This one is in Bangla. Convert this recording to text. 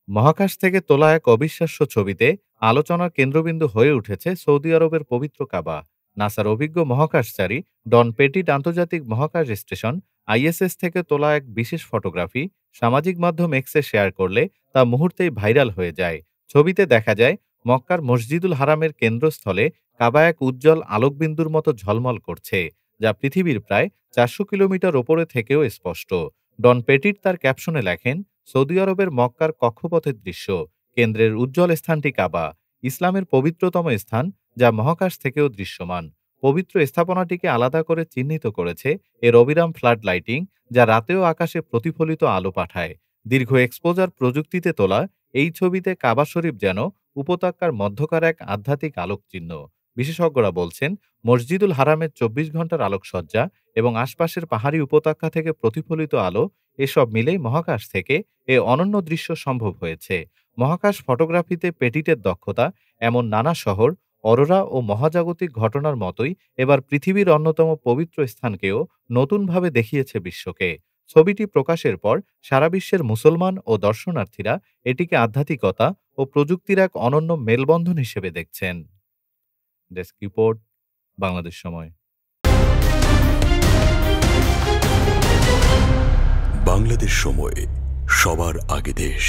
মহাকাশ থেকে তোলা এক অবিশ্বাস্য ছবিতে আলোচনার কেন্দ্রবিন্দু হয়ে উঠেছে সৌদি আরবের পবিত্র কাবা। নাসার অভিজ্ঞ মহাকাশচারী ডন পেটিট আন্তর্জাতিক মহাকাশ স্টেশন আইএসএস থেকে তোলা এক বিশেষ ফটোগ্রাফি সামাজিক মাধ্যম এক্সে শেয়ার করলে তা মুহূর্তেই ভাইরাল হয়ে যায়। ছবিতে দেখা যায় মক্কার মসজিদুল হারামের কেন্দ্রস্থলে কাবা এক উজ্জ্বল আলোকবিন্দুর মতো ঝলমল করছে, যা পৃথিবীর প্রায় 400 কিলোমিটার ওপরে থেকেও স্পষ্ট। ডন পেটিট তার ক্যাপশনে লেখেন, সৌদি আরবের মক্কার কক্ষপথের দৃশ্য, কেন্দ্রের উজ্জ্বল স্থানটি কাবা, ইসলামের পবিত্রতম স্থান, যা মহাকাশ থেকেও দৃশ্যমান। পবিত্র স্থাপনাটিকে আলাদা করে চিহ্নিত করেছে এর অবিরাম ফ্লাড লাইটিং, যা রাতেও আকাশে প্রতিফলিত আলো পাঠায়। দীর্ঘ এক্সপোজার প্রযুক্তিতে তোলা এই ছবিতে কাবা শরীফ যেন উপত্যকার মধ্যকার এক আধ্যাত্মিক আলোকচিহ্ন। বিশেষজ্ঞরা বলছেন, মসজিদুল হারামের 24 ঘন্টার আলোকসজ্জা এবং আশপাশের পাহাড়ি উপত্যকা থেকে প্রতিফলিত আলো, এসব মিলেই মহাকাশ থেকে এ অনন্য দৃশ্য সম্ভব হয়েছে। মহাকাশ ফটোগ্রাফিতে পেটিটের দক্ষতা এমন নানা শহর, অরোরা ও মহাজাগতিক ঘটনার মতোই এবার পৃথিবীর অন্যতম পবিত্র স্থানকেও নতুনভাবে দেখিয়েছে বিশ্বকে। ছবিটি প্রকাশের পর সারা বিশ্বের মুসলমান ও দর্শনার্থীরা এটিকে আধ্যাত্মিকতা ও প্রযুক্তির এক অনন্য মেলবন্ধন হিসেবে দেখছেন। ডেস্ক রিপোর্ট, বাংলাদেশ সময়। বাংলাদেশ সময়, সবার আগে দেশ।